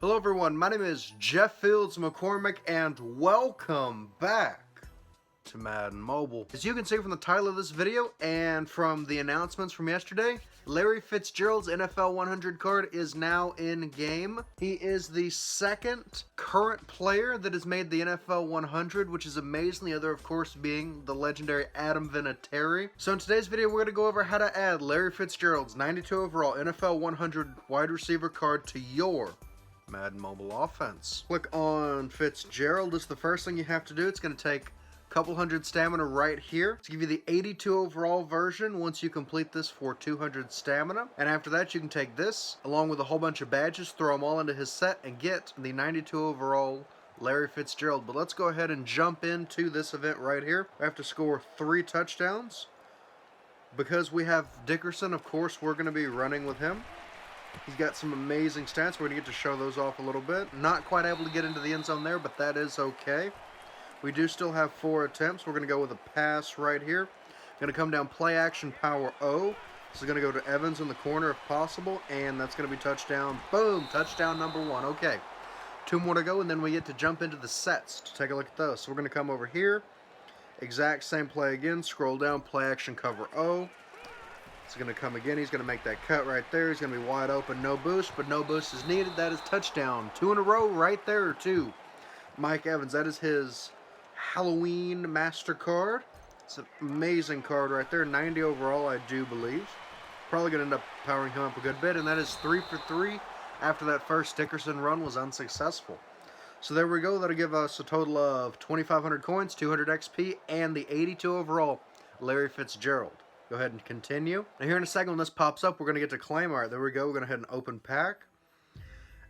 Hello everyone, my name is Jeff Fields McCormick and welcome back to Madden Mobile. As you can see from the title of this video and from the announcements from yesterday, Larry Fitzgerald's NFL 100 card is now in game. He is the second current player that has made the NFL 100, which is amazing, the other of course being the legendary Adam Vinatieri. So in today's video we're going to go over how to add Larry Fitzgerald's 92 overall NFL 100 wide receiver card to your Madden Mobile offense. Click on Fitzgerald. This is the first thing you have to do. It's going to take a couple hundred stamina right here to give you the 82 overall version once you complete this for 200 stamina. And after that you can take this along with a whole bunch of badges, throw them all into his set and get the 92 overall Larry Fitzgerald. But let's go ahead and jump into this event right here. We have to score 3 touchdowns. Because we have Dickerson, of course we're going to be running with him. He's got some amazing stats. We're going to get to show those off a little bit. Not quite able to get into the end zone there, but that is okay. We do still have 4 attempts. We're going to go with a pass right here. Going to come down play action power O. This is going to go to Evans in the corner if possible, and that's going to be touchdown. Boom! Touchdown number 1. Okay. 2 more to go, and then we get to jump into the sets to take a look at those. So we're going to come over here. Exact same play again. Scroll down, play action cover O. He's going to come again. He's going to make that cut right there. He's going to be wide open. No boost, but no boost is needed. That is touchdown. 2 in a row right there, too. Mike Evans, that is his Halloween Master card. It's an amazing card right there. 90 overall, I do believe. Probably going to end up powering him up a good bit. And that is 3 for 3 after that first Dickerson run was unsuccessful. So there we go. That'll give us a total of 2,500 coins, 200 XP, and the 82 overall Larry Fitzgerald. Go ahead and continue. Now here in a second when this pops up, we're going to get to claim. All right, there we go. We're going to head and open pack.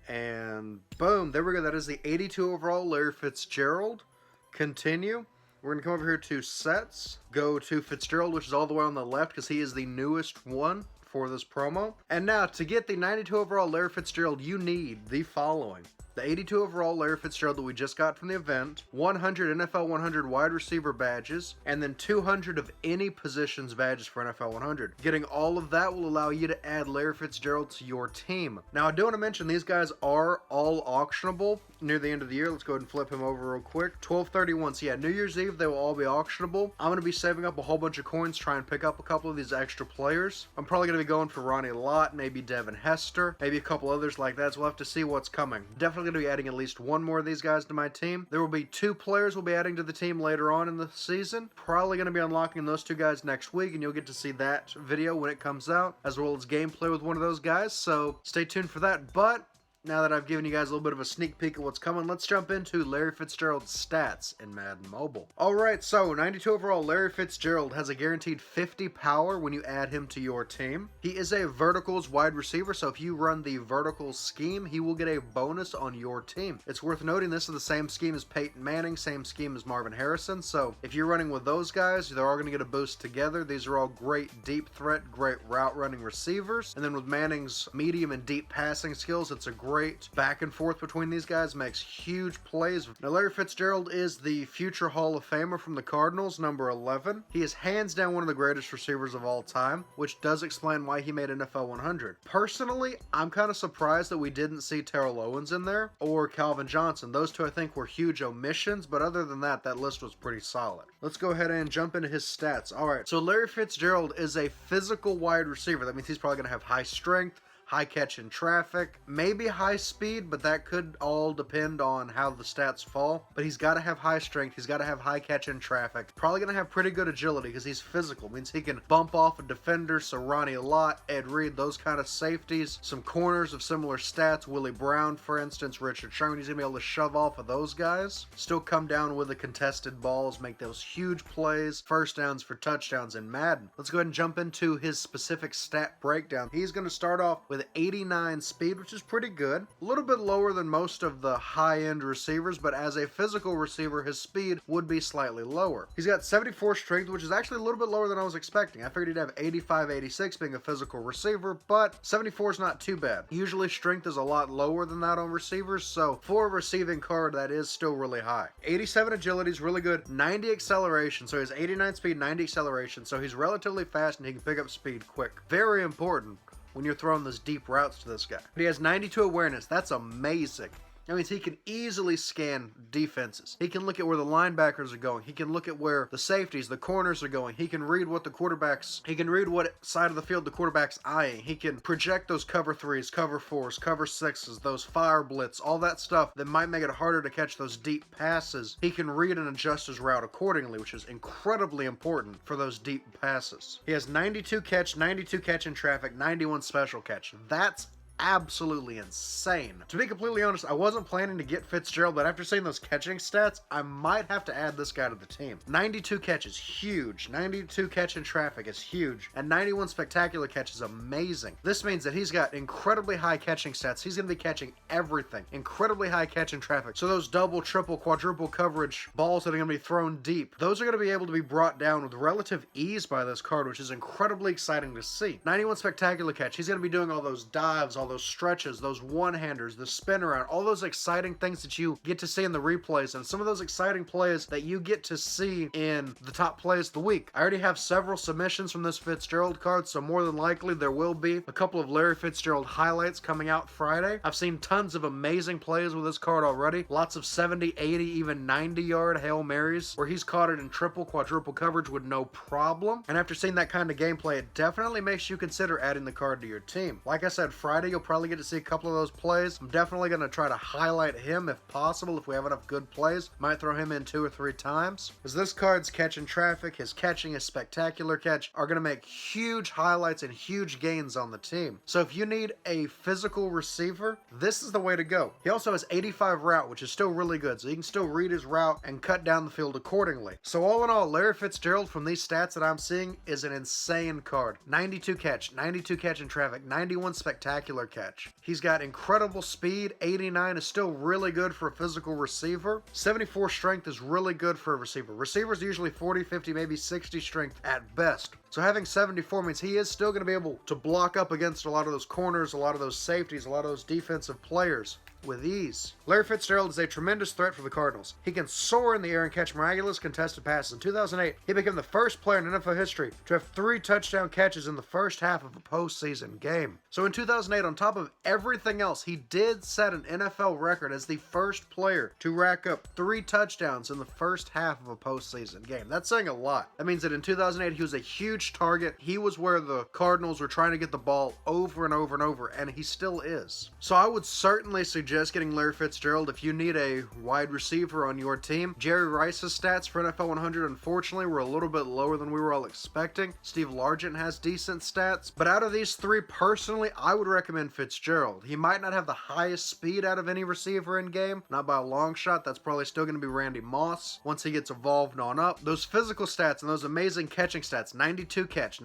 And boom, there we go. That is the 82 overall Larry Fitzgerald. Continue. We're going to come over here to sets. Go to Fitzgerald, which is all the way on the left because he is the newest one for this promo. And now to get the 92 overall Larry Fitzgerald, you need the following. The 82 overall Larry Fitzgerald that we just got from the event, 100 NFL 100 wide receiver badges, and then 200 of any positions badges for NFL 100. Getting all of that will allow you to add Larry Fitzgerald to your team. Now I do want to mention these guys are all auctionable near the end of the year. Let's go ahead and flip him over real quick. 12/31. So yeah, New Year's Eve they will all be auctionable. I'm going to be saving up a whole bunch of coins, try and pick up a couple of these extra players. I'm probably going to be going for Ronnie Lott, maybe Devin Hester, maybe a couple others like that. So we'll have to see what's coming. Definitely going to be adding at least 1 more of these guys to my team. There will be 2 players we'll be adding to the team later on in the season. Probably going to be unlocking those 2 guys next week, and you'll get to see that video when it comes out, as well as gameplay with one of those guys. So stay tuned for that. But now that I've given you guys a little bit of a sneak peek at what's coming, let's jump into Larry Fitzgerald's stats in Madden Mobile. Alright, so 92 overall Larry Fitzgerald has a guaranteed 50 power when you add him to your team. He is a verticals wide receiver, so if you run the verticals scheme, he will get a bonus on your team. It's worth noting this is the same scheme as Peyton Manning, same scheme as Marvin Harrison, so if you're running with those guys, they're all going to get a boost together. These are all great deep threat, great route running receivers, and then with Manning's medium and deep passing skills, it's a great back and forth between these guys, makes huge plays. Now Larry Fitzgerald is the future Hall of Famer from the Cardinals, number 11. He is hands down one of the greatest receivers of all time, which does explain why he made NFL 100. Personally, I'm kind of surprised that we didn't see Terrell Owens in there or Calvin Johnson. Those 2 I think were huge omissions, but other than that, that list was pretty solid. Let's go ahead and jump into his stats. Alright, so Larry Fitzgerald is a physical wide receiver. That means he's probably going to have high strength, high catch in traffic, maybe high speed, but that could all depend on how the stats fall. But he's got to have high strength, he's got to have high catch in traffic, probably going to have pretty good agility because he's physical. Means he can bump off a defender, so Ronnie Lott, Ed Reed, those kind of safeties. Some corners of similar stats, Willie Brown for instance, Richard Sherman, he's going to be able to shove off of those guys. Still come down with the contested balls, make those huge plays, first downs for touchdowns in Madden. Let's go ahead and jump into his specific stat breakdown. He's going to start off with 89 speed, which is pretty good. A little bit lower than most of the high-end receivers, but as a physical receiver, his speed would be slightly lower. He's got 74 strength, which is actually a little bit lower than I was expecting. I figured he'd have 85, 86 being a physical receiver, but 74 is not too bad. Usually strength is a lot lower than that on receivers, so for a receiving card, that is still really high. 87 agility is really good. 90 acceleration, so he has 89 speed, 90 acceleration, so he's relatively fast and he can pick up speed quick. Very important when you're throwing those deep routes to this guy. But he has 92 awareness. That's amazing. That means he can easily scan defenses. He can look at where the linebackers are going. He can look at where the safeties, the corners are going. He can read what he can read what side of the field the quarterback's eyeing. He can project those cover 3s, cover 4s, cover 6s, those fire blitz, all that stuff that might make it harder to catch those deep passes. He can read and adjust his route accordingly, which is incredibly important for those deep passes. He has 92 catch in traffic, 91 special catch. That's absolutely insane. To be completely honest, I wasn't planning to get Fitzgerald, but after seeing those catching stats, I might have to add this guy to the team. 92 catch is huge. 92 catch in traffic is huge. And 91 spectacular catch is amazing. This means that he's got incredibly high catching stats. He's going to be catching everything. Incredibly high catch in traffic. So those double, triple, quadruple coverage balls that are going to be thrown deep, those are going to be able to be brought down with relative ease by this card, which is incredibly exciting to see. 91 spectacular catch. He's going to be doing all those dives, all those stretches, those one-handers, the spin around, all those exciting things that you get to see in the replays, and some of those exciting plays that you get to see in the top plays of the week. I already have several submissions from this Fitzgerald card, so more than likely there will be a couple of Larry Fitzgerald highlights coming out Friday. I've seen tons of amazing plays with this card already. Lots of 70, 80, even 90-yard Hail Marys where he's caught it in triple, quadruple coverage with no problem. And after seeing that kind of gameplay, it definitely makes you consider adding the card to your team. Like I said, Friday you'll probably get to see a couple of those plays. I'm definitely going to try to highlight him if possible. If we have enough good plays, might throw him in 2 or 3 times. Because this card's catching traffic, his catching, his spectacular catch are going to make huge highlights and huge gains on the team. So if you need a physical receiver, this is the way to go. He also has 85 route, which is still really good. So he can still read his route and cut down the field accordingly. So all in all, Larry Fitzgerald from these stats that I'm seeing is an insane card. 92 catch in traffic, 91 spectacular catch. He's got incredible speed. 89 is still really good for a physical receiver. 74 strength is really good for a receiver. Receivers usually 40, 50, maybe 60 strength at best. So having 74 means he is still going to be able to block up against a lot of those corners, a lot of those safeties, a lot of those defensive players with ease. Larry Fitzgerald is a tremendous threat for the Cardinals. He can soar in the air and catch miraculous contested passes. In 2008, he became the first player in NFL history to have 3 touchdown catches in the first half of a postseason game. So in 2008, on top of everything else, he did set an NFL record as the first player to rack up 3 touchdowns in the first half of a postseason game. That's saying a lot. That means that in 2008, he was a huge target. He was where the Cardinals were trying to get the ball over and over and over, and he still is. So I would certainly suggest getting Larry Fitzgerald if you need a wide receiver on your team. Jerry Rice's stats for NFL 100 unfortunately were a little bit lower than we were all expecting. Steve Largent has decent stats, but out of these 3 personally, I would recommend Fitzgerald. He might not have the highest speed out of any receiver in game, not by a long shot. That's probably still going to be Randy Moss once he gets evolved on up. Those physical stats and those amazing catching stats, 92 catch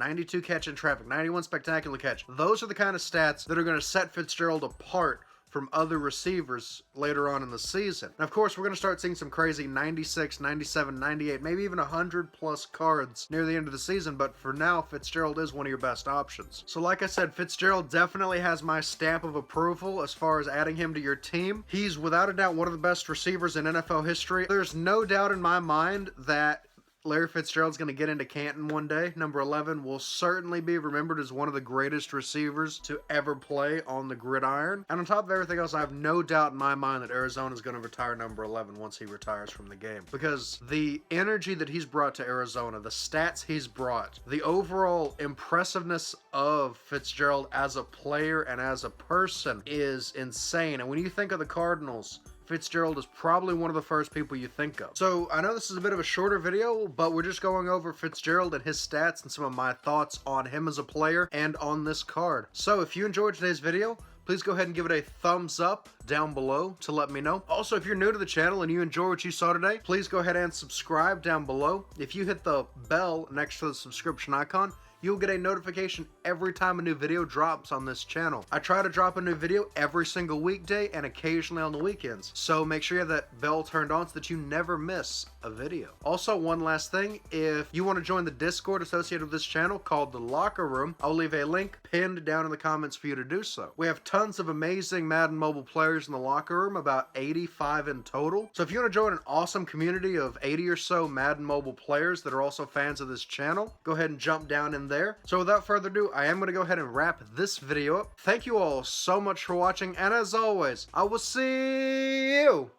in traffic, 91 spectacular catch, those are the kind of stats that are going to set Fitzgerald apart from other receivers later on in the season. And of course, we're going to start seeing some crazy 96, 97, 98, maybe even 100 plus cards near the end of the season, but for now, Fitzgerald is one of your best options. So like I said, Fitzgerald definitely has my stamp of approval as far as adding him to your team. He's without a doubt one of the best receivers in NFL history. There's no doubt in my mind that Larry Fitzgerald's going to get into Canton one day. Number 11 will certainly be remembered as one of the greatest receivers to ever play on the gridiron. And on top of everything else, I have no doubt in my mind that Arizona is going to retire number 11 once he retires from the game. Because the energy that he's brought to Arizona, the stats he's brought, the overall impressiveness of Fitzgerald as a player and as a person is insane. And when you think of the Cardinals, Fitzgerald is probably one of the first people you think of. So I know this is a bit of a shorter video, but we're just going over Fitzgerald and his stats and some of my thoughts on him as a player and on this card. So if you enjoyed today's video, please go ahead and give it a thumbs up down below to let me know. Also, if you're new to the channel and you enjoy what you saw today, please go ahead and subscribe down below. If you hit the bell next to the subscription icon, you'll get a notification every time a new video drops on this channel. I try to drop a new video every single weekday and occasionally on the weekends. So make sure you have that bell turned on so that you never miss a video. Also, one last thing, if you want to join the Discord associated with this channel called The Locker Room, I'll leave a link pinned down in the comments for you to do so. We have tons of amazing Madden Mobile players in the locker room, about 85 in total. So if you want to join an awesome community of 80 or so Madden Mobile players that are also fans of this channel, go ahead and jump down in there. So without further ado, I am going to go ahead and wrap this video up. Thank you all so much for watching, and as always, I will see you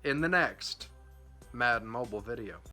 in the next Madden Mobile video.